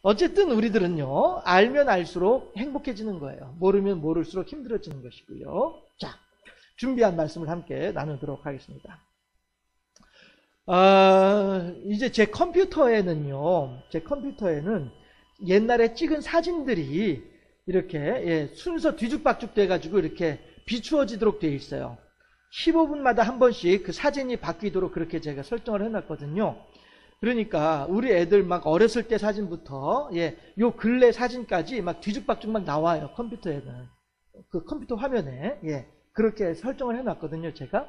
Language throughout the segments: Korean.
어쨌든 우리들은요, 알면 알수록 행복해지는 거예요. 모르면 모를수록 힘들어지는 것이고요. 자, 준비한 말씀을 함께 나누도록 하겠습니다. 이제 제 컴퓨터에는 옛날에 찍은 사진들이 이렇게 순서 뒤죽박죽 돼가지고 이렇게 비추어지도록 되어 있어요. 15분마다 한 번씩 그 사진이 바뀌도록 그렇게 제가 설정을 해놨거든요. 그러니까 우리 애들 막 어렸을 때 사진부터 요 근래 사진까지 막 뒤죽박죽 막 나와요. 컴퓨터에는. 그 컴퓨터 화면에 그렇게 설정을 해놨거든요. 제가.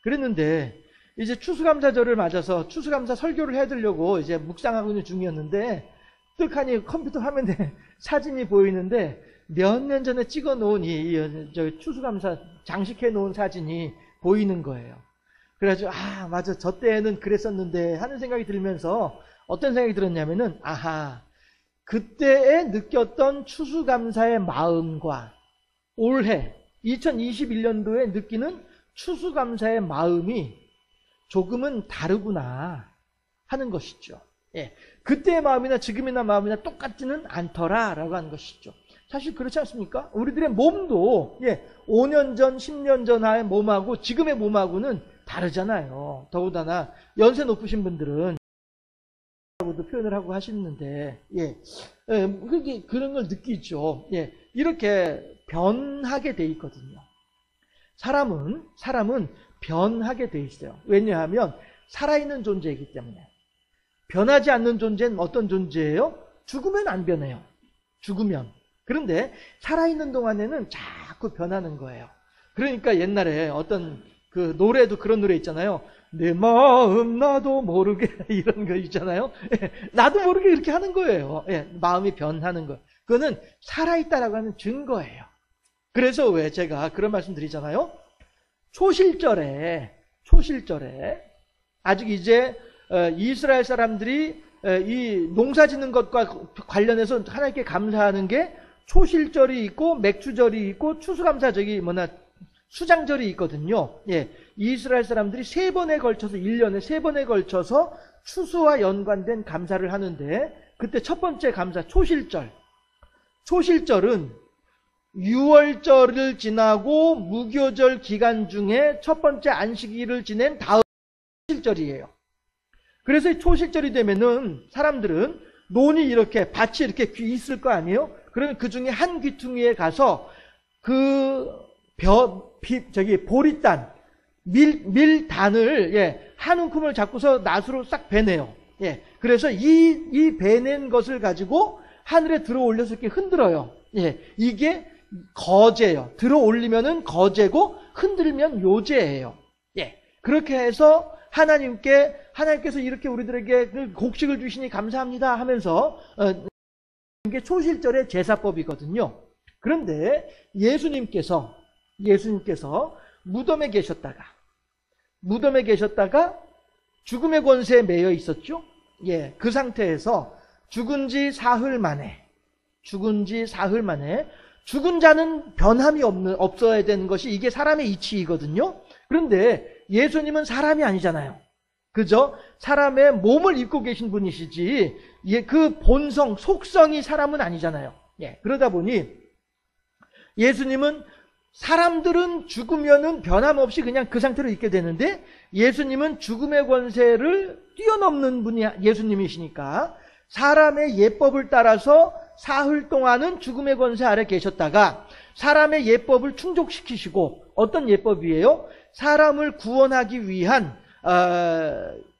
그랬는데 이제 추수감사절을 맞아서 추수감사 설교를 해드리려고 이제 묵상하고 있는 중이었는데 뜩하니 컴퓨터 화면에 사진이 보이는데 몇 년 전에 찍어 놓은 저 추수감사 장식해 놓은 사진이 보이는 거예요. 그래가지고 맞아, 저 때는 그랬었는데 하는 생각이 들면서 어떤 생각이 들었냐면은 그때에 느꼈던 추수감사의 마음과 올해 2021년도에 느끼는 추수감사의 마음이 조금은 다르구나 하는 것이죠. 그때의 마음이나 지금의 마음이나 똑같지는 않더라라고 하는 것이죠. 사실 그렇지 않습니까? 우리들의 몸도 5년 전, 10년 전의 몸하고 지금의 몸하고는 다르잖아요. 더군다나 연세 높으신 분들은 라고도 표현을 하고 하시는데 그런 걸 느끼죠. 이렇게 변하게 돼 있거든요. 사람은 변하게 돼 있어요. 왜냐하면 살아있는 존재이기 때문에. 변하지 않는 존재는 어떤 존재예요? 죽으면 안 변해요. 죽으면. 그런데 살아있는 동안에는 자꾸 변하는 거예요. 그러니까 옛날에 어떤 그 노래도 그런 노래 있잖아요. 내 마음 나도 모르게 이런 거 있잖아요. 나도 모르게 이렇게 하는 거예요. 마음이 변하는 거. 그거는 살아있다라고 하는 증거예요. 그래서 왜 제가 그런 말씀 드리잖아요. 초실절에 아직 이제 이스라엘 사람들이 이 농사 짓는 것과 관련해서 하나님께 감사하는 게 초실절이 있고 맥주절이 있고 추수감사절이 수장절이 있거든요. 이스라엘 사람들이 3번에 걸쳐서 1년에 3번에 걸쳐서 추수와 연관된 감사를 하는데 그때 첫 번째 감사 초실절은 6월절을 지나고 무교절 기간 중에 첫 번째 안식일을 지낸 다음 초실절이에요. 그래서 초실절이 되면은 사람들은 논이 이렇게 밭이 이렇게 있을 거 아니에요? 그러면 그 중에 한 귀퉁이에 가서 그 보리단, 밀단을 한 움큼을 잡고서 낫으로 싹 베내요. 그래서 이 베낸 것을 가지고 하늘에 들어 올려서 이렇게 흔들어요. 이게 거제예요. 들어 올리면은 거제고 흔들면 요제예요. 그렇게 해서 하나님께서 이렇게 우리들에게 그 곡식을 주시니 감사합니다 하면서 이게 초실절의 제사법이거든요. 그런데 예수님께서 무덤에 계셨다가 죽음의 권세에 매여 있었죠. 그 상태에서 죽은 지 사흘 만에 죽은 자는 변함이 없어야 되는 것이 이게 사람의 이치이거든요. 그런데 예수님은 사람이 아니잖아요. 그죠? 사람의 몸을 입고 계신 분이시지 그 본성, 속성이 사람은 아니잖아요. 그러다 보니 예수님은 사람들은 죽으면은 변함없이 그냥 그 상태로 있게 되는데 예수님은 죽음의 권세를 뛰어넘는 분이 예수님이시니까 사람의 예법을 따라서 사흘 동안은 죽음의 권세 아래 계셨다가 사람의 예법을 충족시키시고 어떤 예법이에요? 사람을 구원하기 위한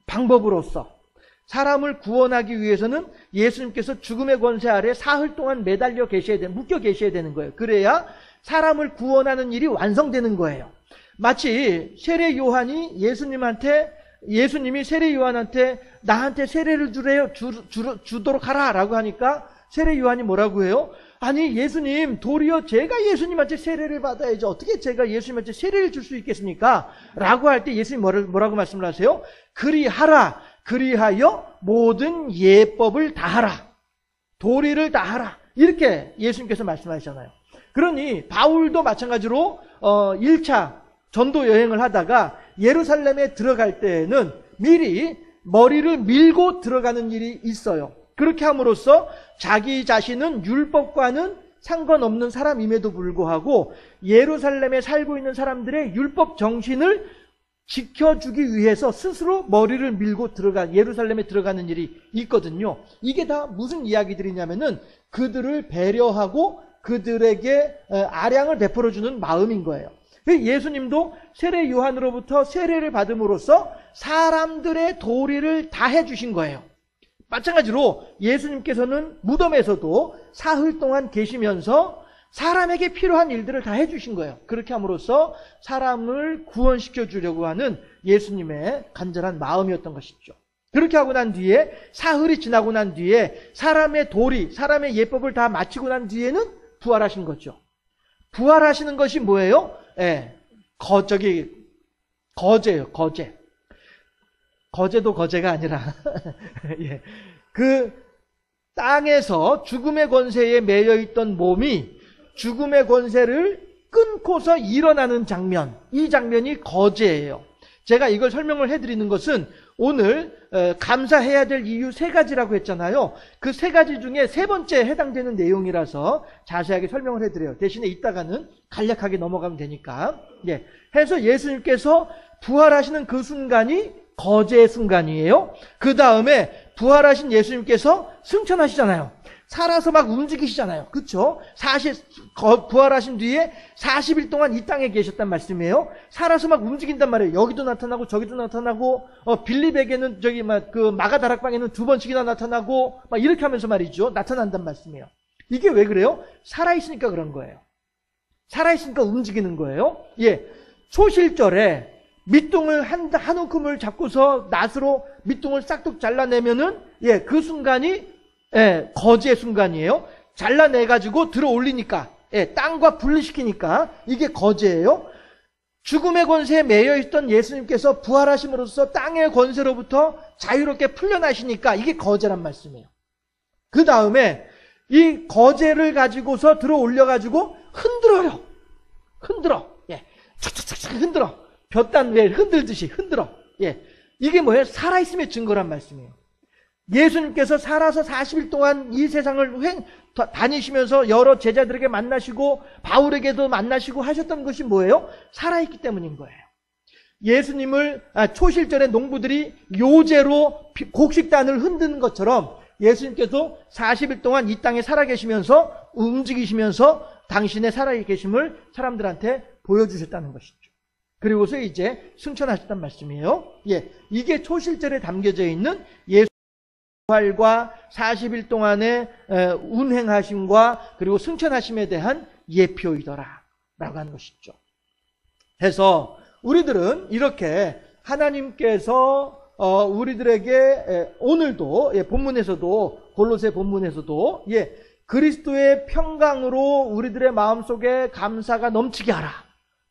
방법으로서 사람을 구원하기 위해서는 예수님께서 죽음의 권세 아래 사흘 동안 묶여 계셔야 되는 거예요. 그래야 사람을 구원하는 일이 완성되는 거예요. 마치 세례 요한이 예수님이 세례 요한한테 나한테 세례를 주도록 하라라고 하니까 세례 요한이 뭐라고 해요? 아니 예수님 도리어 제가 예수님한테 세례를 받아야지 어떻게 제가 예수님한테 세례를 줄 수 있겠습니까? 라고 할 때 예수님 뭐라고 말씀을 하세요? 그리하여 모든 예법을 다하라. 도리를 다하라. 이렇게 예수님께서 말씀하시잖아요. 그러니 바울도 마찬가지로 1차 전도 여행을 하다가 예루살렘에 들어갈 때에는 미리 머리를 밀고 들어가는 일이 있어요. 그렇게 함으로써 자기 자신은 율법과는 상관없는 사람임에도 불구하고 예루살렘에 살고 있는 사람들의 율법 정신을 지켜주기 위해서 스스로 머리를 밀고 예루살렘에 들어가는 일이 있거든요. 이게 다 무슨 이야기들이냐면은 그들을 배려하고 그들에게 아량을 베풀어주는 마음인 거예요. 예수님도 세례 요한으로부터 세례를 받음으로써 사람들의 도리를 다 해주신 거예요. 마찬가지로 예수님께서는 무덤에서도 사흘 동안 계시면서 사람에게 필요한 일들을 다 해주신 거예요. 그렇게 함으로써 사람을 구원시켜 주려고 하는 예수님의 간절한 마음이었던 것이죠. 그렇게 하고 난 뒤에 사흘이 지나고 난 뒤에 사람의 도리, 사람의 예법을 다 마치고 난 뒤에는 부활하신 거죠. 부활하시는 것이 뭐예요? 거제예요, 거제. 거제도 거제가 아니라 예. 그 땅에서 죽음의 권세에 매여 있던 몸이 죽음의 권세를 끊고서 일어나는 장면, 이 장면이 거제예요. 제가 이걸 설명을 해드리는 것은 오늘 감사해야 될 이유 3가지라고 했잖아요. 그 3가지 중에 3번째에 해당되는 내용이라서 자세하게 설명을 해드려요. 대신에 이따가는 간략하게 넘어가면 되니까. 예. 해서 예수님께서 부활하시는 그 순간이 거제의 순간이에요. 그 다음에 부활하신 예수님께서 승천하시잖아요. 살아서 막 움직이시잖아요. 그렇죠? 부활하신 뒤에 40일 동안 이 땅에 계셨단 말씀이에요. 살아서 막 움직인단 말이에요. 여기도 나타나고 저기도 나타나고 빌립에게는 저기 그 마가다락방에는 2번씩이나 나타나고 막 이렇게 하면서 말이죠. 나타난단 말씀이에요. 이게 왜 그래요? 살아있으니까 그런 거예요. 살아있으니까 움직이는 거예요. 예, 초실절에 밑둥을 한 움큼을 잡고서 낫으로 밑둥을 싹둑 잘라내면은 그 순간이 거제의 순간이에요. 잘라내가지고 들어 올리니까 땅과 분리시키니까 이게 거제예요. 죽음의 권세에 매여있던 예수님께서 부활하심으로써 땅의 권세로부터 자유롭게 풀려나시니까 이게 거제란 말씀이에요. 그 다음에 이 거제를 가지고서 들어 올려가지고 흔들어요. 착착착착 흔들어. 볕단 왜 흔들듯이 흔들어. 이게 뭐예요? 살아있음의 증거란 말씀이에요. 예수님께서 살아서 40일 동안 이 세상을 다니시면서 여러 제자들에게 만나시고 바울에게도 만나시고 하셨던 것이 뭐예요? 살아있기 때문인 거예요. 예수님을 초실절에 농부들이 요제로 곡식단을 흔드는 것처럼 예수님께서 40일 동안 이 땅에 살아계시면서 움직이시면서 당신의 살아계심을 사람들한테 보여주셨다는 것이죠. 그리고서 이제 승천하셨단 말씀이에요. 이게 초실절에 담겨져 있는 예수 부활과 40일 동안의 운행하심과 그리고 승천하심에 대한 예표이더라 라고 하는 것이죠. 해서 우리들은 이렇게 하나님께서 우리들에게 오늘도 본문에서도 골로새 본문에서도 그리스도의 평강으로 우리들의 마음속에 감사가 넘치게 하라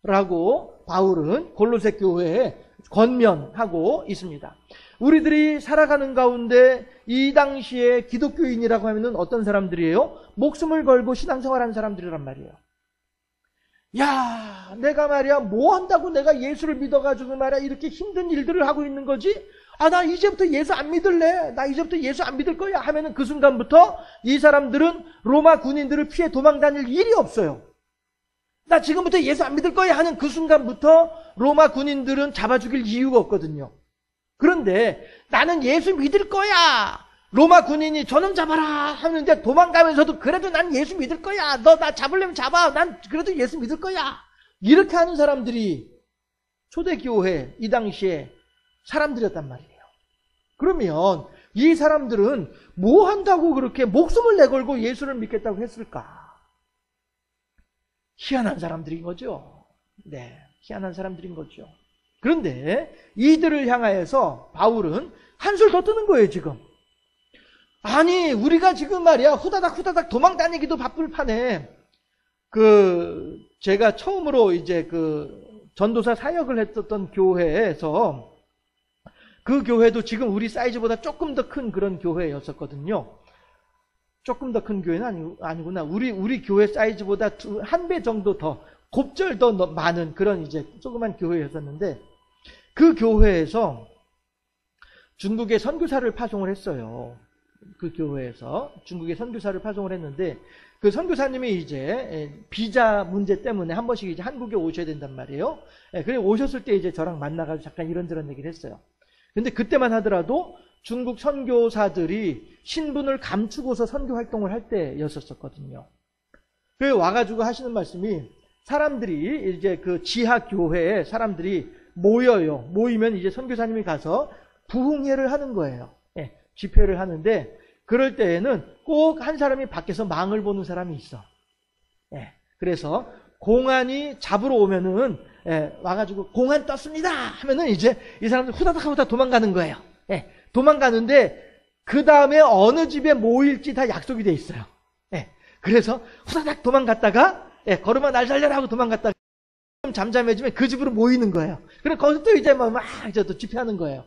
라고 바울은 골로새 교회에 권면하고 있습니다. 우리들이 살아가는 가운데 이 당시에 기독교인이라고 하면은 어떤 사람들이에요? 목숨을 걸고 신앙생활하는 사람들이란 말이에요. 야, 내가 말이야 뭐 한다고 내가 예수를 믿어가지고 말이야 이렇게 힘든 일들을 하고 있는 거지? 나 이제부터 예수 안 믿을래. 나 이제부터 예수 안 믿을 거야 하면은 그 순간부터 이 사람들은 로마 군인들을 피해 도망 다닐 일이 없어요. 나 지금부터 예수 안 믿을 거야 하는 그 순간부터 로마 군인들은 잡아 죽일 이유가 없거든요. 그런데 나는 예수 믿을 거야. 로마 군인이 저놈 잡아라 하는데 도망가면서도 그래도 난 예수 믿을 거야. 너 나 잡으려면 잡아. 난 그래도 예수 믿을 거야. 이렇게 하는 사람들이 초대교회 이 당시에 사람들이었단 말이에요. 그러면 이 사람들은 뭐 한다고 그렇게 목숨을 내걸고 예수를 믿겠다고 했을까? 희한한 사람들인 거죠. 희한한 사람들인 거죠. 그런데 이들을 향하여서 바울은 한술 더 뜨는 거예요, 지금. 아니, 우리가 지금 말이야, 후다닥 도망 다니기도 바쁠 판에, 제가 처음으로 이제 전도사 사역을 했었던 교회에서, 그 교회도 지금 우리 사이즈보다 조금 더 큰 그런 교회였었거든요. 조금 더 큰 교회는 아니구나. 우리 교회 사이즈보다 1배 정도 더, 곱절 더 많은 그런 이제 조그만 교회였었는데, 그 교회에서 중국에 선교사를 파송을 했어요. 그 교회에서 중국에 선교사를 파송을 했는데 그 선교사님이 이제 비자 문제 때문에 한 번씩 이제 한국에 오셔야 된단 말이에요. 그래 오셨을 때 이제 저랑 만나가지고 잠깐 이런저런 얘기를 했어요. 근데 그때만 하더라도 중국 선교사들이 신분을 감추고서 선교 활동을 할 때였었거든요. 그 와가지고 하시는 말씀이 사람들이 이제 그 지하 교회에 사람들이 모여요. 모이면 이제 선교사님이 가서 부흥회를 하는 거예요. 집회를 하는데 그럴 때에는 꼭 한 사람이 밖에서 망을 보는 사람이 있어. 그래서 공안이 잡으러 오면은 와가지고 공안 떴습니다 하면은 이제 이 사람들 후다닥 후다닥 도망가는 거예요. 도망가는데 그 다음에 어느 집에 모일지 다 약속이 돼 있어요. 그래서 후다닥 도망갔다가 걸음아 날 살려라 하고 도망갔다가 좀 잠잠해지면 그 집으로 모이는 거예요. 그럼 거기서 또 이제 막 이제 또 집회하는 거예요.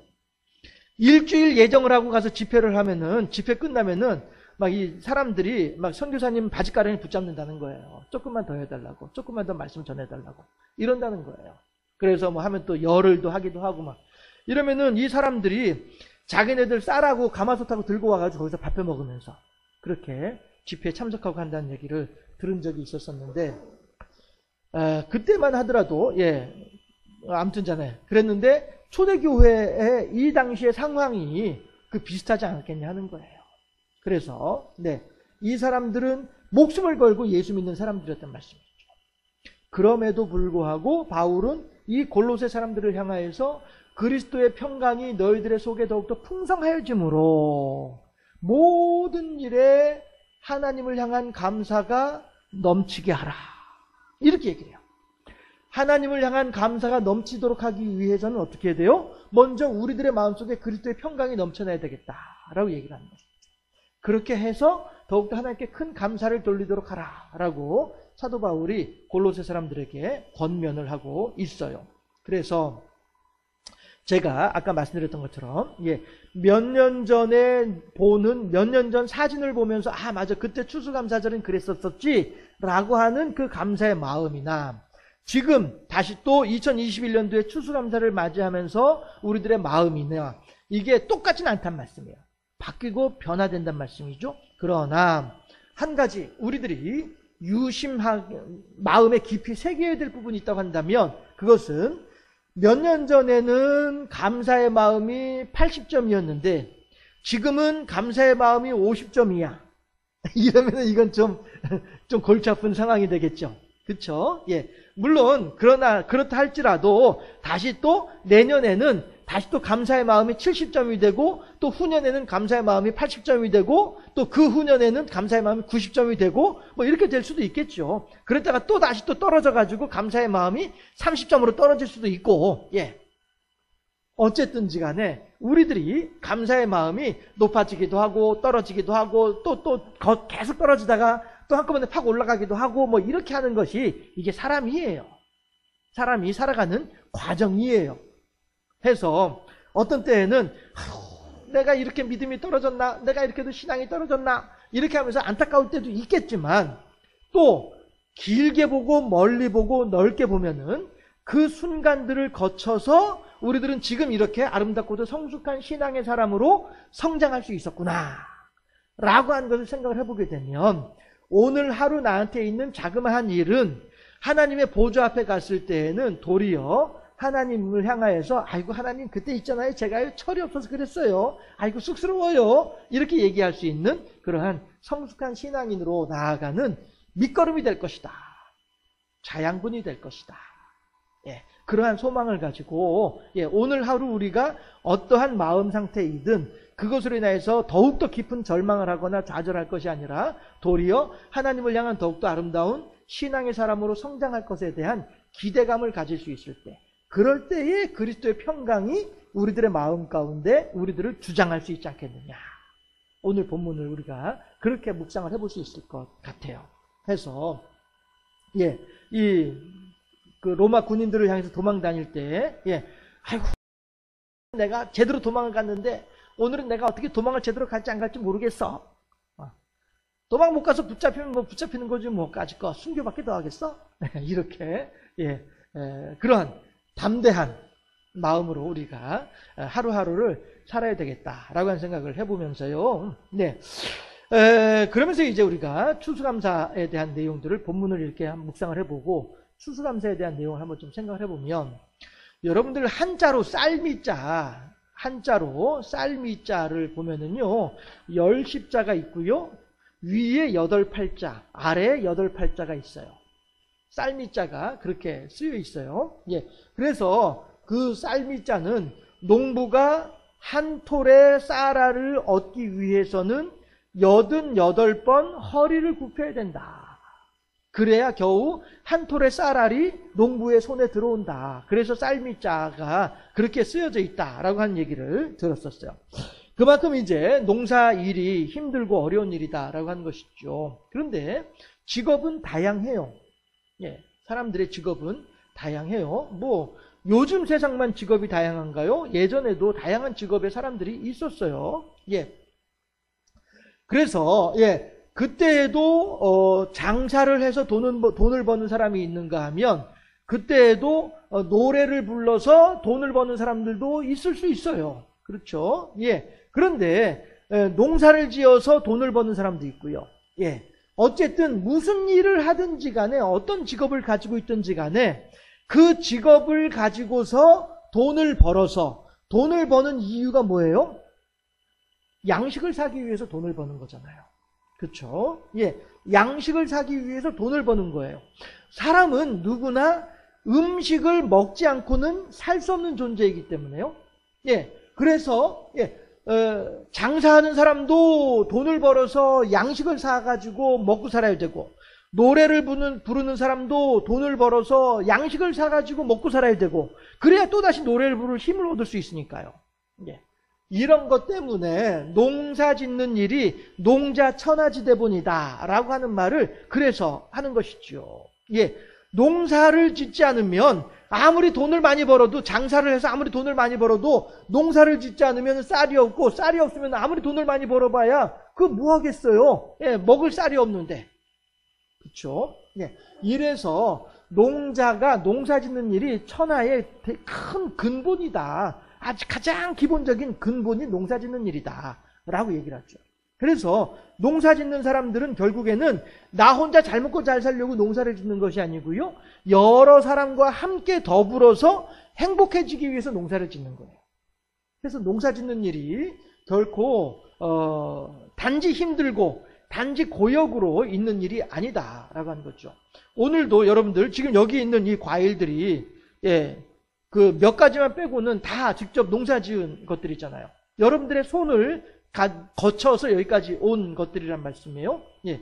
일주일 예정을 하고 가서 집회를 하면은 집회 끝나면은 막 이 사람들이 막 선교사님 바지가랑이 붙잡는다는 거예요. 조금만 더 해달라고, 조금만 더 말씀 전해달라고 이런다는 거예요. 그래서 뭐 하면 또 열흘도 하기도 하고 막 이러면은 이 사람들이 자기네들 쌀하고 가마솥하고 들고 와가지고 거기서 밥해 먹으면서 그렇게 집회에 참석하고 한다는 얘기를 들은 적이 있었었는데 그때만 하더라도 아무튼 전에 그랬는데 초대교회의 이 당시의 상황이 비슷하지 않았겠냐 하는 거예요. 그래서 이 사람들은 목숨을 걸고 예수 믿는 사람들이었단 말씀이죠. 그럼에도 불구하고 바울은 이 골로새 사람들을 향하여서 그리스도의 평강이 너희들의 속에 더욱더 풍성하여짐으로 모든 일에 하나님을 향한 감사가 넘치게 하라. 이렇게 얘기를 해요. 하나님을 향한 감사가 넘치도록 하기 위해서는 어떻게 해야 돼요? 먼저 우리들의 마음속에 그리스도의 평강이 넘쳐나야 되겠다라고 얘기를 합니다. 그렇게 해서 더욱더 하나님께 큰 감사를 돌리도록 하라라고 사도 바울이 골로새 사람들에게 권면을 하고 있어요. 그래서 제가 아까 말씀드렸던 것처럼 몇 년 전 사진을 보면서 맞아 그때 추수감사절은 그랬었었지 라고 하는 그 감사의 마음이나 지금 다시 또 2021년도에 추수감사를 맞이하면서 우리들의 마음이나 이게 똑같지는 않단 말씀이에요. 바뀌고 변화된단 말씀이죠. 그러나 한 가지 우리들이 마음에 깊이 새겨야 될 부분이 있다고 한다면 그것은 몇 년 전에는 감사의 마음이 80점이었는데 지금은 감사의 마음이 50점이야. 이러면 이건 좀 골치 아픈 상황이 되겠죠. 그렇죠? 물론 그렇다 할지라도 다시 또 내년에는 다시 또 감사의 마음이 70점이 되고 또 후년에는 감사의 마음이 80점이 되고 또 그 후년에는 감사의 마음이 90점이 되고 뭐 이렇게 될 수도 있겠죠. 그랬다가 또 다시 또 떨어져 가지고 감사의 마음이 30점으로 떨어질 수도 있고 어쨌든지 간에 우리들이 감사의 마음이 높아지기도 하고 떨어지기도 하고 또 계속 떨어지다가 또 한꺼번에 팍 올라가기도 하고 뭐 이렇게 하는 것이 이게 사람이에요. 사람이 살아가는 과정이에요. 해서 어떤 때에는 내가 이렇게 믿음이 떨어졌나, 내가 이렇게도 신앙이 떨어졌나 이렇게 하면서 안타까울 때도 있겠지만 또 길게 보고 멀리 보고 넓게 보면은 그 순간들을 거쳐서 우리들은 지금 이렇게 아름답고도 성숙한 신앙의 사람으로 성장할 수 있었구나 라고 하는 것을 생각을 해보게 되면 오늘 하루 나한테 있는 자그마한 일은 하나님의 보좌 앞에 갔을 때에는 도리어 하나님을 향하여서 아이고 하나님 그때 있잖아요. 제가 철이 없어서 그랬어요. 아이고 쑥스러워요. 이렇게 얘기할 수 있는 그러한 성숙한 신앙인으로 나아가는 밑거름이 될 것이다. 자양분이 될 것이다. 그러한 소망을 가지고 오늘 하루 우리가 어떠한 마음 상태이든 그것으로 인해서 더욱더 깊은 절망을 하거나 좌절할 것이 아니라 도리어 하나님을 향한 더욱더 아름다운 신앙의 사람으로 성장할 것에 대한 기대감을 가질 수 있을 때 그럴 때에 그리스도의 평강이 우리들의 마음 가운데 우리들을 주장할 수 있지 않겠느냐. 오늘 본문을 우리가 그렇게 묵상을 해볼 수 있을 것 같아요. 해서 그 로마 군인들을 향해서 도망 다닐 때 아이고 내가 제대로 도망을 갔는데 오늘은 내가 어떻게 도망을 제대로 갈지 안 갈지 모르겠어. 도망 못 가서 붙잡히면 뭐 붙잡히는 거지 뭐까짓 거 순교밖에 더 하겠어? 이렇게 그러한 담대한 마음으로 우리가 하루하루를 살아야 되겠다라고 하는 생각을 해보면서요. 네. 그러면서 이제 우리가 추수감사에 대한 내용들을 본문을 이렇게 묵상을 해보고 추수감사에 대한 내용을 한번 좀 생각을 해보면 여러분들 한자로 쌀미자를 보면은요 10십자가 있고요 위에 8팔자 아래에 8팔자가 있어요. 쌀미자가 그렇게 쓰여 있어요. 예. 그래서 그 쌀미자는 농부가 한 톨의 쌀알을 얻기 위해서는 88번 허리를 굽혀야 된다. 그래야 겨우 한 톨의 쌀알이 농부의 손에 들어온다. 그래서 쌀미자가 그렇게 쓰여져 있다라고 하는 얘기를 들었었어요. 그만큼 이제 농사 일이 힘들고 어려운 일이다라고 하는 것이죠. 그런데 직업은 다양해요. 예, 사람들의 직업은 다양해요. 뭐 요즘 세상만 직업이 다양한가요? 예전에도 다양한 직업의 사람들이 있었어요. 예. 그래서 그때에도 장사를 해서 돈을 버는 사람이 있는가 하면 그때에도 노래를 불러서 돈을 버는 사람들도 있을 수 있어요. 그렇죠? 예. 그런데 농사를 지어서 돈을 버는 사람도 있고요. 예. 어쨌든 무슨 일을 하든지 간에 어떤 직업을 가지고 있든지 간에 그 직업을 가지고서 돈을 벌어서 돈을 버는 이유가 뭐예요? 양식을 사기 위해서 돈을 버는 거잖아요. 그렇죠? 예. 양식을 사기 위해서 돈을 버는 거예요. 사람은 누구나 음식을 먹지 않고는 살 수 없는 존재이기 때문에요. 예. 그래서 장사하는 사람도 돈을 벌어서 양식을 사가지고 먹고 살아야 되고 노래를 부르는 사람도 돈을 벌어서 양식을 사가지고 먹고 살아야 되고 그래야 또다시 노래를 부를 힘을 얻을 수 있으니까요. 예. 이런 것 때문에 농사 짓는 일이 농자천하지대본이다 라고 하는 말을 그래서 하는 것이죠. 예. 농사를 짓지 않으면 아무리 돈을 많이 벌어도 장사를 해서 아무리 돈을 많이 벌어도 농사를 짓지 않으면 쌀이 없고 쌀이 없으면 아무리 돈을 많이 벌어봐야 그거 뭐 하겠어요? 예, 먹을 쌀이 없는데. 그렇죠? 예. 이래서 농사 짓는 일이 천하의 큰 근본이다. 아주 가장 기본적인 근본이 농사 짓는 일이다 라고 얘기를 하죠. 그래서 농사 짓는 사람들은 결국에는 나 혼자 잘 먹고 잘 살려고 농사를 짓는 것이 아니고요. 여러 사람과 함께 더불어서 행복해지기 위해서 농사를 짓는 거예요. 그래서 농사 짓는 일이 결코 단지 힘들고 단지 고역으로 있는 일이 아니다라고 하는 거죠. 오늘도 여러분들 지금 여기 있는 이 과일들이 그 몇 가지만 빼고는 다 직접 농사 지은 것들이잖아요. 여러분들의 손을 거쳐서 여기까지 온 것들이란 말씀이에요. 예.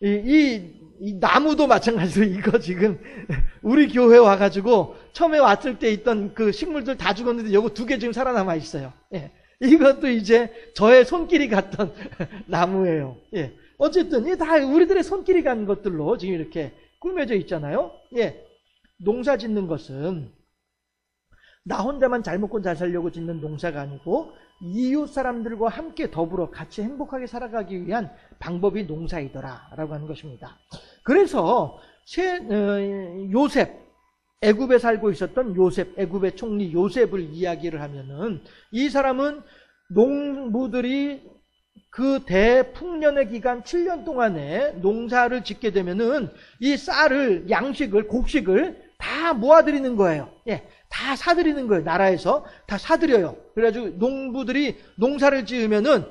이 나무도 마찬가지로 이거 지금 우리 교회 와가지고 처음에 왔을 때 있던 그 식물들 다 죽었는데 요거 2개 지금 살아남아 있어요. 예. 이것도 이제 저의 손길이 갔던 나무예요. 예. 어쨌든 이 다 우리들의 손길이 간 것들로 지금 이렇게 꾸며져 있잖아요. 예. 농사 짓는 것은 나 혼자만 잘 먹고 잘 살려고 짓는 농사가 아니고 이웃 사람들과 함께 더불어 같이 행복하게 살아가기 위한 방법이 농사이더라 라고 하는 것입니다. 그래서 요셉, 애굽에 살고 있었던 요셉, 애굽의 총리 요셉을 이야기를 하면은 이 사람은 농부들이 그 대풍년의 기간 7년 동안에 농사를 짓게 되면은 이 쌀을, 양식을, 곡식을 다 모아들이는 거예요. 예. 다 사들이는 거예요. 나라에서 다 사들여요. 그래가지고 농부들이 농사를 지으면은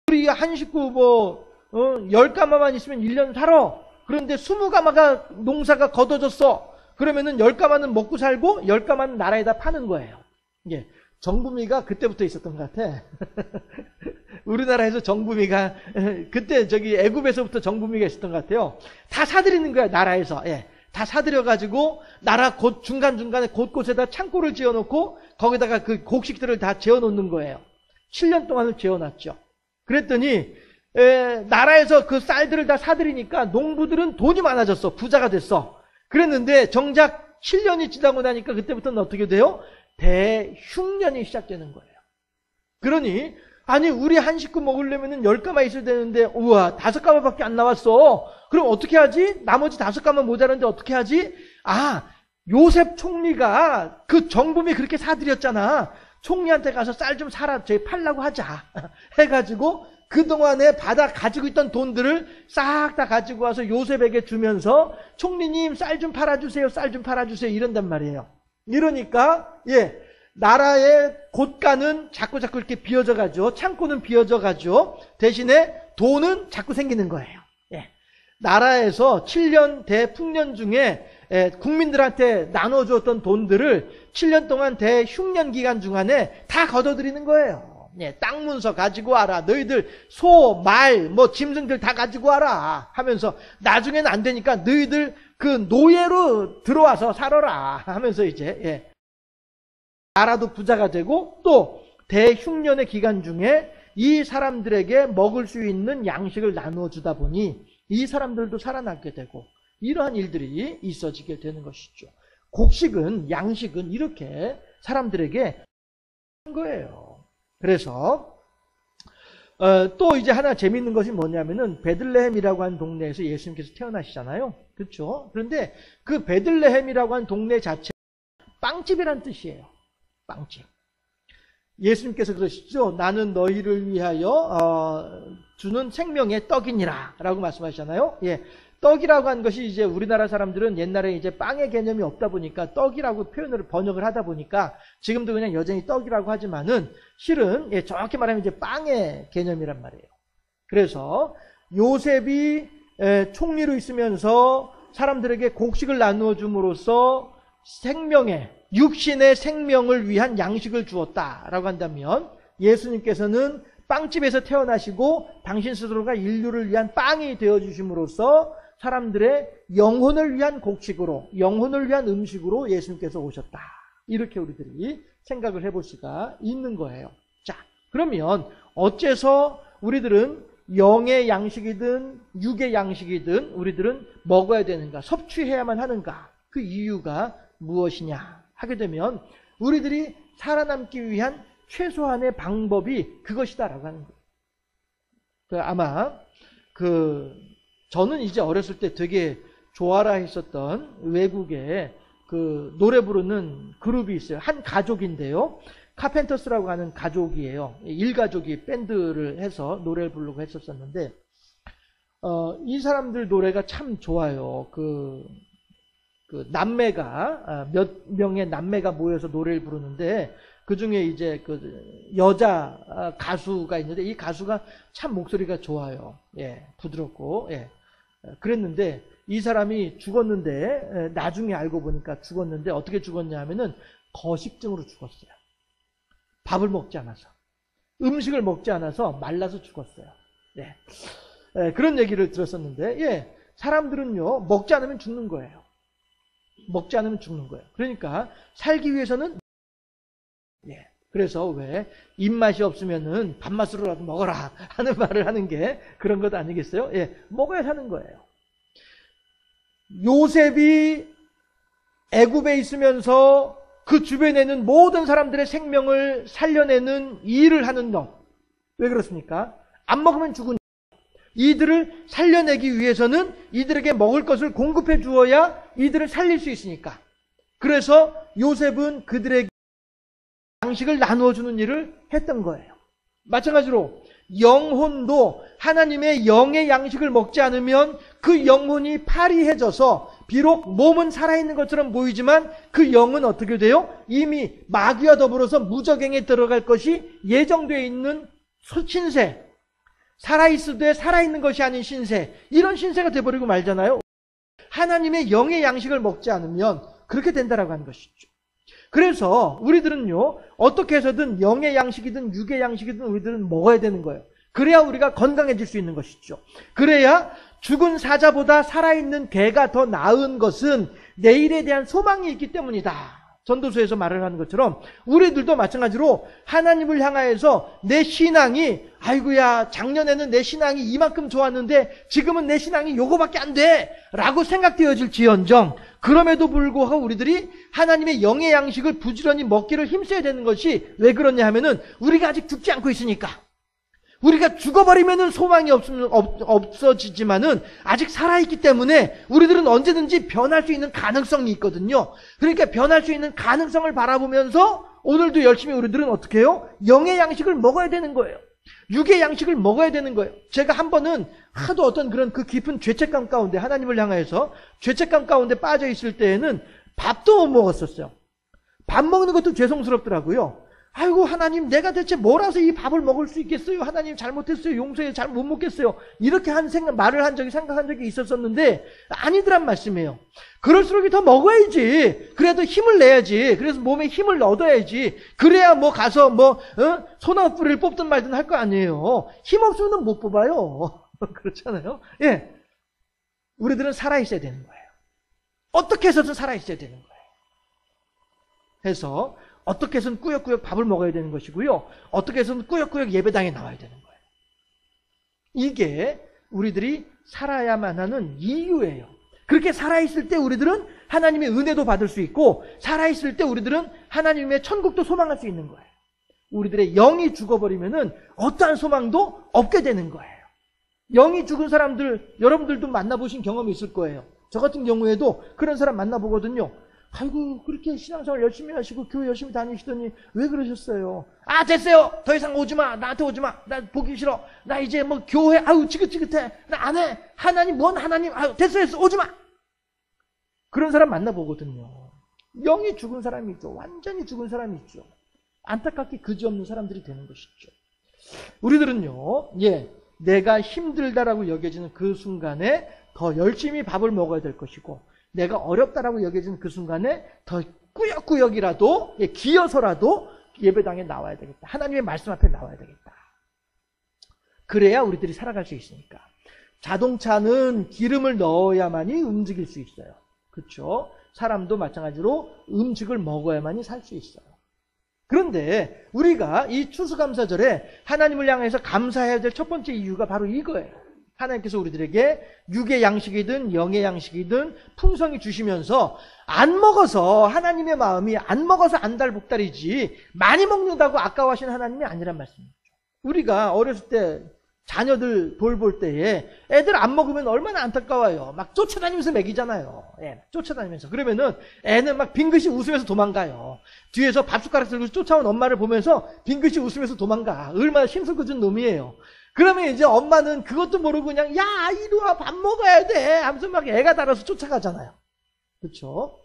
우리 한 식구 10가마만 있으면 1년 살아. 그런데 20가마가 농사가 걷어졌어. 그러면은 10가마는 먹고 살고 10가마는 나라에다 파는 거예요. 예. 정부미가 그때부터 있었던 것 같아. 우리나라에서 정부미가 그때 애굽에서부터 정부미가 있었던 것 같아요. 다 사들이는 거야. 나라에서. 예. 다 사들여가지고 나라 중간중간에 곳곳에다 창고를 지어놓고 거기다가 그 곡식들을 다 재워놓는 거예요. 7년 동안을 재워놨죠. 그랬더니 나라에서 그 쌀들을 다 사들이니까 농부들은 돈이 많아졌어. 부자가 됐어. 그랬는데 정작 7년이 지나고 나니까 그때부터는 어떻게 돼요? 대흉년이 시작되는 거예요. 그러니 아니 우리 한 식구 먹으려면 10가마 있어야 되는데 우와 5가마밖에 안 나왔어. 그럼 어떻게 하지? 나머지 5가마 모자란데 어떻게 하지? 요셉 총리가 그 정범이 그렇게 사들였잖아. 총리한테 가서 쌀 좀 사라, 저희 팔라고 하자 해가지고 그동안에 받아 가지고 있던 돈들을 싹 다 가지고 와서 요셉에게 주면서 총리님 쌀 좀 팔아주세요, 쌀 좀 팔아주세요 이런단 말이에요. 이러니까 나라의 곳간은 자꾸 이렇게 비어져 가죠. 창고는 비어져 가죠. 대신에 돈은 자꾸 생기는 거예요. 나라에서 7년 대풍년 중에 국민들한테 나눠주었던 돈들을 7년 동안 대흉년 기간 중간에 다 걷어들이는 거예요. 땅 문서 가지고 와라. 너희들 소, 말, 짐승들 다 가지고 와라 하면서 나중에는 안 되니까 너희들 그 노예로 들어와서 살아라 하면서 이제 나라도 부자가 되고 또 대흉년의 기간 중에 이 사람들에게 먹을 수 있는 양식을 나누어주다 보니 이 사람들도 살아남게 되고 이러한 일들이 있어지게 되는 것이죠. 곡식은, 양식은 이렇게 사람들에게 한 거예요. 그래서 또 이제 하나 재밌는 것이 뭐냐면은 베들레헴이라고 하는 동네에서 예수님께서 태어나시잖아요. 그렇죠? 그런데 그 베들레헴이라고 하는 동네 자체가 빵집이란 뜻이에요. 빵집. 예수님께서 그러시죠. 나는 너희를 위하여 주는 생명의 떡이니라 라고 말씀하시잖아요. 떡이라고 하는 것이 이제 우리나라 사람들은 옛날에 이제 빵의 개념이 없다 보니까 떡이라고 번역을 하다 보니까 지금도 그냥 여전히 떡이라고 하지만은 실은 정확히 말하면 이제 빵의 개념이란 말이에요. 그래서 요셉이 총리로 있으면서 사람들에게 곡식을 나누어 줌으로써 육신의 생명을 위한 양식을 주었다라고 한다면 예수님께서는 빵집에서 태어나시고 당신 스스로가 인류를 위한 빵이 되어주심으로써 사람들의 영혼을 위한 곡식으로, 영혼을 위한 음식으로 예수님께서 오셨다. 이렇게 우리들이 생각을 해볼 수가 있는 거예요. 자, 그러면 어째서 우리들은 영의 양식이든 육의 양식이든 우리들은 먹어야 되는가, 섭취해야만 하는가, 그 이유가 무엇이냐 하게 되면 우리들이 살아남기 위한 최소한의 방법이 그것이다라고 하는 거예요. 아마 저는 이제 어렸을 때 되게 좋아라 했었던 외국의 그 노래 부르는 그룹이 있어요. 한 가족인데요. 카펜터스라고 하는 가족이에요. 일가족이 밴드를 해서 노래를 부르고 했었었는데 이 사람들 노래가 참 좋아요. 그 남매가 몇 명의 남매가 모여서 노래를 부르는데 그 중에 이제 그 여자 가수가 있는데 이 가수가 참 목소리가 좋아요. 부드럽고 그랬는데 이 사람이 죽었는데 나중에 알고 보니까 죽었는데 어떻게 죽었냐 하면은 거식증으로 죽었어요. 밥을 먹지 않아서, 음식을 먹지 않아서 말라서 죽었어요. 그런 얘기를 들었었는데 사람들은요 먹지 않으면 죽는 거예요. 먹지 않으면 죽는 거예요. 그러니까 살기 위해서는 그래서 왜 입맛이 없으면은 밥맛으로라도 먹어라 하는 말을 하는 게 그런 것 아니겠어요? 먹어야 사는 거예요. 요셉이 애굽에 있으면서 그 주변에 있는 모든 사람들의 생명을 살려내는 일을 하는 것. 왜 그렇습니까? 안 먹으면 죽으니까. 이들을 살려내기 위해서는 이들에게 먹을 것을 공급해 주어야 이들을 살릴 수 있으니까. 그래서 요셉은 그들에게 양식을 나누어 주는 일을 했던 거예요. 마찬가지로 영혼도 하나님의 영의 양식을 먹지 않으면 그 영혼이 파리해져서 비록 몸은 살아있는 것처럼 보이지만 그 영은 어떻게 돼요? 이미 마귀와 더불어서 무저갱에 들어갈 것이 예정되어 있는 신세, 살아있으되 살아있는 것이 아닌 신세, 이런 신세가 돼버리고 말잖아요. 하나님의 영의 양식을 먹지 않으면 그렇게 된다라고 하는 것이죠. 그래서 우리들은요 어떻게 해서든 영의 양식이든 육의 양식이든 우리들은 먹어야 되는 거예요. 그래야 우리가 건강해질 수 있는 것이죠. 그래야 죽은 사자보다 살아있는 개가 더 나은 것은 내일에 대한 소망이 있기 때문이다. 전도서에서 말을 하는 것처럼 우리들도 마찬가지로 하나님을 향하여서 내 신앙이 아이고야 작년에는 내 신앙이 이만큼 좋았는데 지금은 내 신앙이 요거밖에 안 돼 라고 생각되어질지언정 그럼에도 불구하고 우리들이 하나님의 영의 양식을 부지런히 먹기를 힘써야 되는 것이 왜 그러냐 하면은 우리가 아직 죽지 않고 있으니까, 우리가 죽어버리면은 소망이 없어지지만은 아직 살아있기 때문에 우리들은 언제든지 변할 수 있는 가능성이 있거든요. 그러니까 변할 수 있는 가능성을 바라보면서 오늘도 열심히 우리들은 어떻게 해요? 영의 양식을 먹어야 되는 거예요. 육의 양식을 먹어야 되는 거예요. 제가 한 번은 하도 어떤 그런 그 깊은 죄책감 가운데 하나님을 향해서 죄책감 가운데 빠져 있을 때에는 밥도 못 먹었었어요. 밥 먹는 것도 죄송스럽더라고요. 아이고 하나님 내가 대체 뭐라서 이 밥을 먹을 수 있겠어요? 하나님 잘못했어요. 용서해. 잘 못 먹겠어요. 이렇게 생각한 적이 있었었는데 아니더란 말씀이에요. 그럴수록 더 먹어야지. 그래도 힘을 내야지. 그래서 몸에 힘을 얻어야지. 그래야 뭐 가서 소나무뿌리를 뽑든 말든 할 거 아니에요. 힘 없으면 못 뽑아요. 그렇잖아요. 예, 우리들은 살아있어야 되는 거예요. 어떻게 해서든 살아있어야 되는 거예요. 해서 어떻게 해서는 꾸역꾸역 밥을 먹어야 되는 것이고요. 어떻게 해서는 꾸역꾸역 예배당에 나와야 되는 거예요. 이게 우리들이 살아야만 하는 이유예요. 그렇게 살아있을 때 우리들은 하나님의 은혜도 받을 수 있고 살아있을 때 우리들은 하나님의 천국도 소망할 수 있는 거예요. 우리들의 영이 죽어버리면은 어떠한 소망도 없게 되는 거예요. 영이 죽은 사람들 여러분들도 만나보신 경험이 있을 거예요. 저 같은 경우에도 그런 사람 만나보거든요. 아이고 그렇게 신앙생활 열심히 하시고 교회 열심히 다니시더니 왜 그러셨어요? 아 됐어요. 더 이상 오지마. 나한테 오지마. 나 보기 싫어. 나 이제 뭐 교회 아유 지긋지긋해. 나 안 해. 하나님 뭔 하나님 아유 됐어 오지마. 그런 사람 만나보거든요. 영이 죽은 사람이 있죠. 완전히 죽은 사람이 있죠. 안타깝게 그지없는 사람들이 되는 것이죠. 우리들은요, 내가 힘들다라고 여겨지는 그 순간에 더 열심히 밥을 먹어야 될 것이고, 내가 어렵다라고 여겨지는 그 순간에 더 꾸역꾸역이라도, 기어서라도 예배당에 나와야 되겠다. 하나님의 말씀 앞에 나와야 되겠다. 그래야 우리들이 살아갈 수 있으니까. 자동차는 기름을 넣어야만이 움직일 수 있어요. 그렇죠? 사람도 마찬가지로 음식을 먹어야만이 살 수 있어요. 그런데 우리가 이 추수감사절에 하나님을 향해서 감사해야 될 첫 번째 이유가 바로 이거예요. 하나님께서 우리들에게 육의 양식이든 영의 양식이든 풍성히 주시면서 안 먹어서 하나님의 마음이 안 먹어서 안달복달이지 많이 먹는다고 아까워하시는 하나님이 아니란 말씀이죠. 우리가 어렸을 때 자녀들 돌볼 때에 애들 안 먹으면 얼마나 안타까워요. 막 쫓아다니면서 먹이잖아요. 쫓아다니면서. 그러면은 애는 막 빙긋이 웃으면서 도망가요. 뒤에서 밥숟가락 들고 쫓아온 엄마를 보면서 빙긋이 웃으면서 도망가. 얼마나 심술궂은 놈이에요. 그러면 이제 엄마는 그것도 모르고 그냥 야 이리 와 밥 먹어야 돼 하면서 막 애가 달아서 쫓아가잖아요. 그렇죠?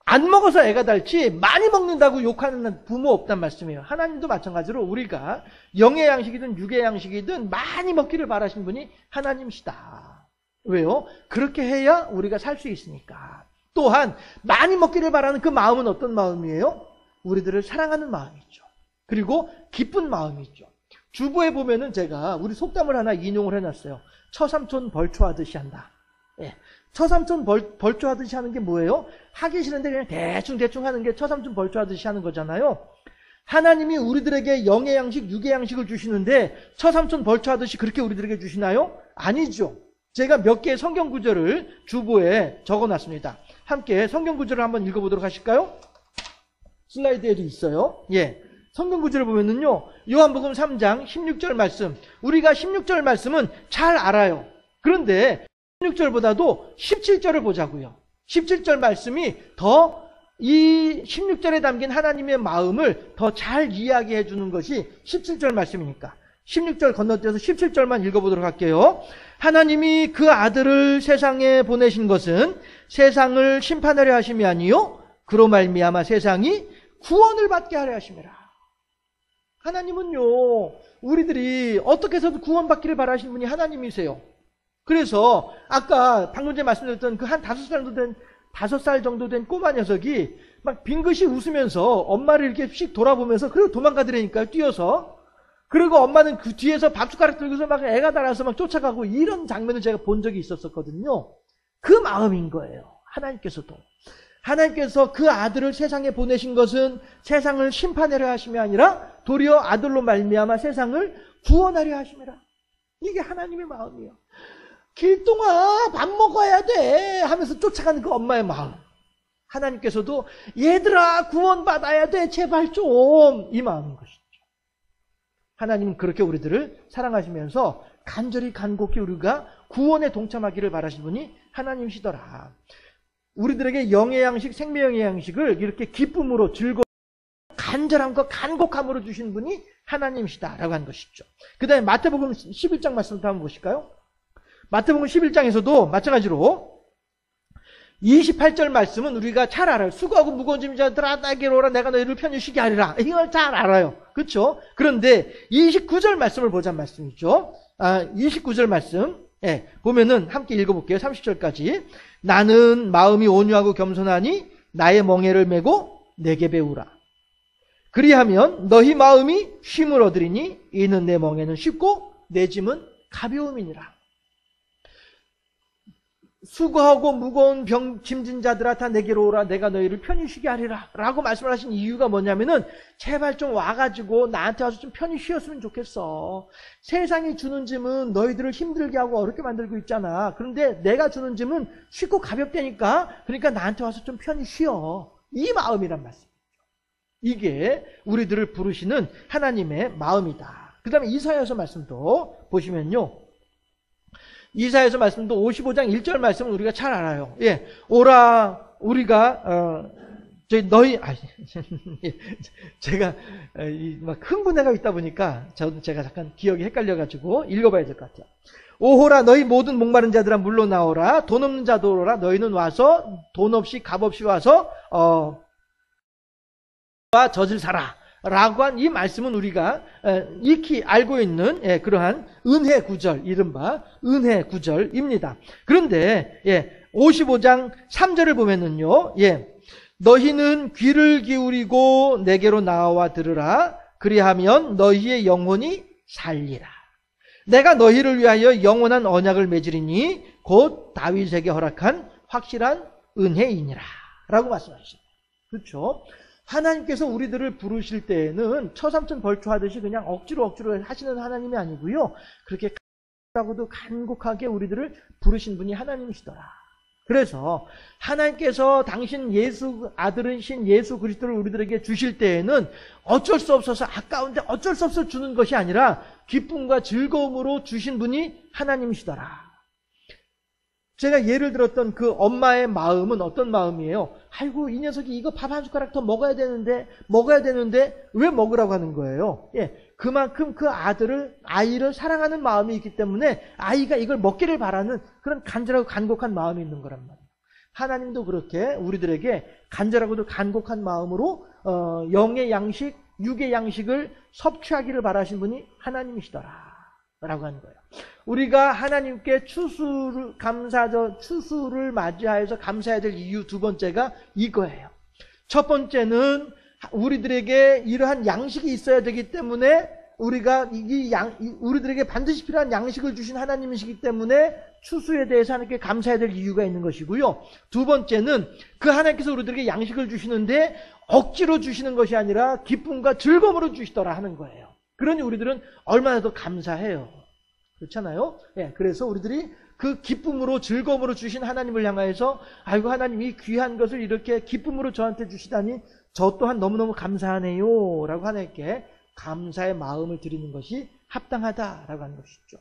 안 먹어서 애가 닳지 많이 먹는다고 욕하는 부모 없단 말씀이에요. 하나님도 마찬가지로 우리가 영의 양식이든 육의 양식이든 많이 먹기를 바라시는 분이 하나님이시다. 왜요? 그렇게 해야 우리가 살 수 있으니까. 또한 많이 먹기를 바라는 그 마음은 어떤 마음이에요? 우리들을 사랑하는 마음이죠. 그리고 기쁜 마음이죠. 주보에 보면은 제가 우리 속담을 하나 인용을 해놨어요. 처삼촌 벌초하듯이 한다. 처삼촌 벌초하듯이 하는 게 뭐예요? 하기 싫은데 그냥 대충 하는 게 처삼촌 벌초하듯이 하는 거잖아요. 하나님이 우리들에게 영의 양식, 육의 양식을 주시는데 처삼촌 벌초하듯이 그렇게 우리들에게 주시나요? 아니죠. 제가 몇 개의 성경 구절을 주보에 적어놨습니다. 함께 성경 구절을 한번 읽어보도록 하실까요? 슬라이드에도 있어요. 성경 구절을 보면은요, 요한복음 3장 16절 말씀, 우리가 16절 말씀은 잘 알아요. 그런데 16절보다도 17절을 보자고요. 17절 말씀이 더 이 16절에 담긴 하나님의 마음을 더 잘 이야기해 주는 것이 17절 말씀이니까 16절 건너뛰어서 17절만 읽어보도록 할게요. 하나님이 그 아들을 세상에 보내신 것은 세상을 심판하려 하심이 아니요 그로 말미암아 세상이 구원을 받게 하려 하심이라. 하나님은요, 우리들이 어떻게 해서든 구원받기를 바라시는 분이 하나님이세요. 그래서 아까 방금 전에 말씀드렸던 그 한 5살 정도 된 꼬마 녀석이 막 빙긋이 웃으면서 엄마를 이렇게 씩 돌아보면서 그리고 도망가더라니까요, 뛰어서. 그리고 엄마는 그 뒤에서 밥숟가락 들고서 막 애가 달아서 막 쫓아가고 이런 장면을 제가 본 적이 있었거든요. 그 마음인 거예요. 하나님께서도. 하나님께서 그 아들을 세상에 보내신 것은 세상을 심판하려 하심이 아니라 도리어 아들로 말미암아 세상을 구원하려 하심이라. 이게 하나님의 마음이에요. 길동아 밥 먹어야 돼 하면서 쫓아가는 그 엄마의 마음. 하나님은 그렇게 우리들을 사랑하시면서 간절히 간곡히 우리가 구원에 동참하기를 바라시는 분이 하나님이시더라. 우리들에게 영의 양식, 생명의 양식을 이렇게 기쁨으로 즐거워 간절함과 간곡함으로 주신 분이 하나님이시다라고 하는 것이죠. 그 다음에 마태복음 11장 말씀도 한번 보실까요? 마태복음 11장에서도 마찬가지로 28절 말씀은 우리가 잘 알아요. 수고하고 무거운 짐 자들아 나에게로 오라 내가 너희를 편히 쉬게 하리라. 이걸 잘 알아요. 그렇죠? 그런데 29절 말씀을 보자는 말씀이죠. 29절 말씀 보면은 함께 읽어볼게요. 30절까지. 나는 마음이 온유하고 겸손하니 나의 멍에를 메고 내게 배우라. 그리하면 너희 마음이 쉼을 얻으리니 이는 내 멍에는 쉽고 내 짐은 가벼움이니라. 수고하고 무거운 짐진 자들아 다 내게로 오라 내가 너희를 편히 쉬게 하리라 라고 말씀을 하신 이유가 뭐냐면은 제발 좀 와가지고 나한테 와서 좀 편히 쉬었으면 좋겠어. 세상이 주는 짐은 너희들을 힘들게 하고 어렵게 만들고 있잖아. 그런데 내가 주는 짐은 쉽고 가볍다니까. 그러니까 나한테 와서 좀 편히 쉬어. 이 마음이란 말씀. 이게 우리들을 부르시는 하나님의 마음이다. 그 다음에 이사야서 말씀도 보시면요. 이사야서 말씀도 55장 1절 말씀은 우리가 잘 알아요. 예, 오라 우리가 너희 제가 막 흥분해가 있다 보니까 제가 잠깐 기억이 헷갈려가지고 읽어봐야 될 것 같아요. 오호라 너희 모든 목마른 자들아 물러나오라 돈 없는 자도 오라 너희는 와서 돈 없이 값 없이 와서 젖을 사라 라고 한 이 말씀은 우리가 익히 알고 있는 그러한 은혜 구절, 이른바 은혜 구절입니다. 그런데 55장 3절을 보면은요, 너희는 귀를 기울이고 내게로 나와 들으라. 그리하면 너희의 영혼이 살리라. 내가 너희를 위하여 영원한 언약을 맺으리니 곧 다윗에게 허락한 확실한 은혜이니라. 라고 말씀하십니다. 그렇죠? 하나님께서 우리들을 부르실 때에는 처삼천 벌초하듯이 그냥 억지로 하시는 하나님이 아니고요. 그렇게 간곡하고도 간곡하게 우리들을 부르신 분이 하나님이시더라. 그래서 하나님께서 당신 예수 아들이신 예수 그리스도를 우리들에게 주실 때에는 어쩔 수 없어서 아까운데 어쩔 수 없어 주는 것이 아니라 기쁨과 즐거움으로 주신 분이 하나님이시더라. 제가 예를 들었던 그 엄마의 마음은 어떤 마음이에요? 아이고 이 녀석이 이거 밥 한 숟가락 더 먹어야 되는데 왜 먹으라고 하는 거예요? 그만큼 그 아이를 사랑하는 마음이 있기 때문에 아이가 이걸 먹기를 바라는 그런 간절하고 간곡한 마음이 있는 거란 말이에요. 하나님도 그렇게 우리들에게 간절하고도 간곡한 마음으로 영의 양식, 육의 양식을 섭취하기를 바라신 분이 하나님이시더라 라고 하는 거예요. 우리가 하나님께 추수를 맞이하여서 감사해야 될 이유 두 번째가 이거예요. 첫 번째는 우리들에게 이러한 양식이 있어야 되기 때문에 우리들에게 반드시 필요한 양식을 주신 하나님이시기 때문에 추수에 대해서 하나님께 감사해야 될 이유가 있는 것이고요. 두 번째는 그 하나님께서 우리들에게 양식을 주시는데 억지로 주시는 것이 아니라 기쁨과 즐거움으로 주시더라 하는 거예요. 그러니 우리들은 얼마나 더 감사해요. 그렇잖아요? 그래서 우리들이 그 기쁨으로 즐거움으로 주신 하나님을 향하여서 아이고 하나님 이 귀한 것을 이렇게 기쁨으로 저한테 주시다니 저 또한 너무너무 감사하네요 라고 하나님께 감사의 마음을 드리는 것이 합당하다라고 하는 것이죠.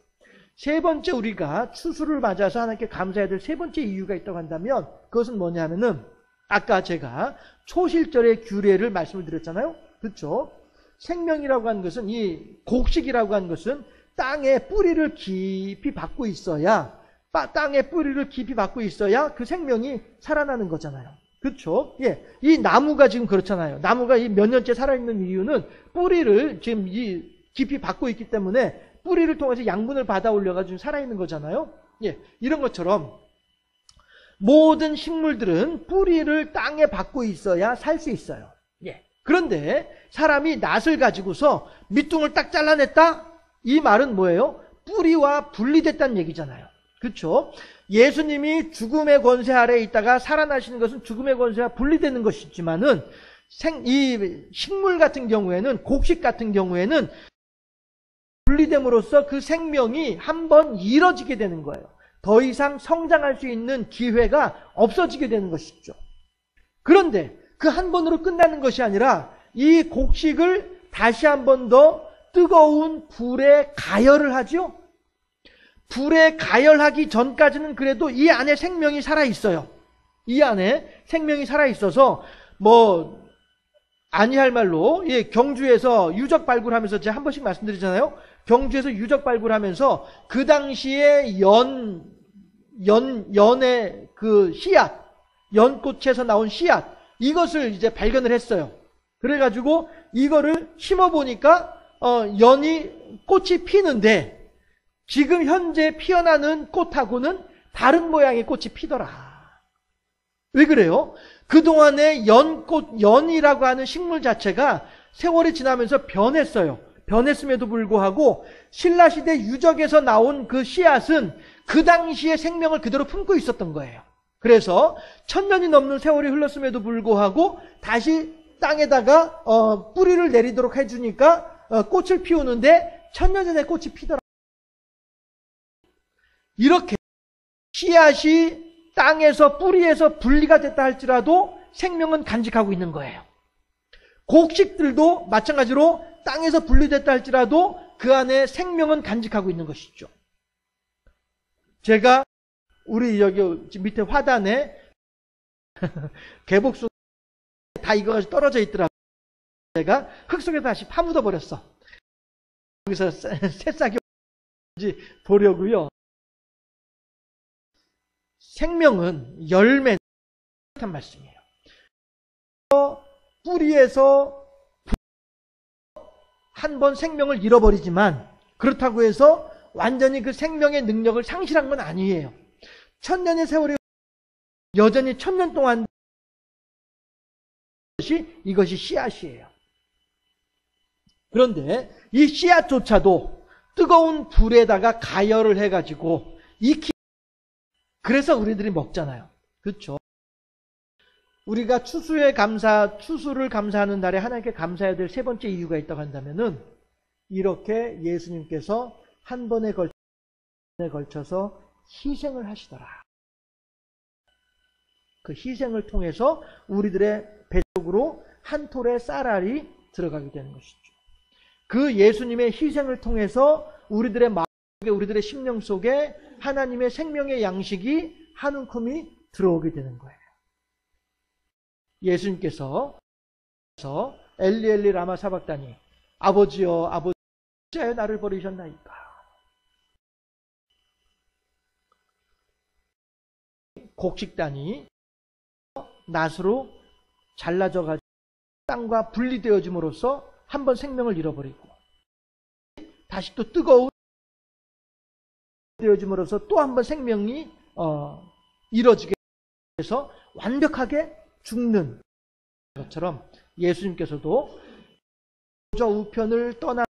세 번째 우리가 추수를 맞아서 하나님께 감사해야 될 세 번째 이유가 있다고 한다면 그것은 뭐냐면은 아까 제가 초실절의 규례를 말씀을 드렸잖아요. 그렇죠? 생명이라고 하는 것은 이 곡식이라고 하는 것은 땅에 뿌리를 깊이 받고 있어야 그 생명이 살아나는 거잖아요. 그렇죠? 이 나무가 지금 그렇잖아요. 나무가 이 몇 년째 살아있는 이유는 뿌리를 지금 깊이 받고 있기 때문에 뿌리를 통해서 양분을 받아 올려가지고 살아있는 거잖아요. 이런 것처럼 모든 식물들은 뿌리를 땅에 받고 있어야 살 수 있어요. 그런데 사람이 낫을 가지고서 밑둥을 딱 잘라냈다? 이 말은 뭐예요? 뿌리와 분리됐다는 얘기잖아요. 그렇죠? 예수님이 죽음의 권세 아래에 있다가 살아나시는 것은 죽음의 권세와 분리되는 것이지만은 이 식물 같은 경우에는 곡식 같은 경우에는 분리됨으로써 그 생명이 한번 잃어지게 되는 거예요. 더 이상 성장할 수 있는 기회가 없어지게 되는 것이죠. 그런데 그 한 번으로 끝나는 것이 아니라 이 곡식을 다시 한 번 더 뜨거운 불에 가열을 하죠. 불에 가열하기 전까지는 그래도 이 안에 생명이 살아있어요. 이 안에 생명이 살아있어서 아니할 말로, 경주에서 유적 발굴하면서 제가 한 번씩 말씀드리잖아요. 경주에서 유적 발굴하면서 그 당시에 연의 그 씨앗, 연꽃에서 나온 씨앗, 이것을 이제 발견을 했어요. 그래가지고 이거를 심어보니까 꽃이 피는데 지금 현재 피어나는 꽃하고는 다른 모양의 꽃이 피더라. 왜 그래요? 그동안에 연이라고 하는 식물 자체가 세월이 지나면서 변했어요. 변했음에도 불구하고 신라시대 유적에서 나온 그 씨앗은 그 당시의 생명을 그대로 품고 있었던 거예요. 그래서 1000년이 넘는 세월이 흘렀음에도 불구하고 다시 땅에다가 뿌리를 내리도록 해주니까 꽃을 피우는데 1000년 전에 꽃이 피더라. 이렇게 씨앗이 땅에서 뿌리에서 분리가 됐다 할지라도 생명은 간직하고 있는 거예요. 곡식들도 마찬가지로 땅에서 분리됐다 할지라도 그 안에 생명은 간직하고 있는 것이죠. 제가 우리 여기 밑에 화단에 개복숭아 다 익어가지고 떨어져 있더라고요. 제가 흙 속에 다시 파묻어 버렸어. 여기서 새싹이 보려고요. 생명은 열매 한 말씀이에요. 뿌리에서 한 번 생명을 잃어버리지만 그렇다고 해서 완전히 그 생명의 능력을 상실한 건 아니에요. 1000년의 세월이 여전히 1000년 동안 이것이 씨앗이에요. 그런데 이 씨앗조차도 뜨거운 불에다가 가열을 해가지고 그래서 우리들이 먹잖아요. 그렇죠? 우리가 추수를 감사하는 날에 하나님께 감사해야 될 세 번째 이유가 있다고 한다면은 이렇게 예수님께서 한 번에 걸쳐서 희생을 하시더라. 그 희생을 통해서 우리들의 배 속으로 한 톨의 쌀알이 들어가게 되는 것이죠. 그 예수님의 희생을 통해서 우리들의 마음 속에, 우리들의 심령 속에 하나님의 생명의 양식이 한 움큼이 들어오게 되는 거예요. 예수님께서 엘리 엘리 라마 사박다니, 아버지여 아버지 어찌하여 나를 버리셨나이까. 곡식단이 낫으로 잘라져가지고 땅과 분리되어짐으로써 한 번 생명을 잃어버리고 다시 또 뜨거운 되어짐으로써 또 한 번 생명이 이뤄지게 해서 완벽하게 죽는 것처럼 예수님께서도 저 우편을 떠나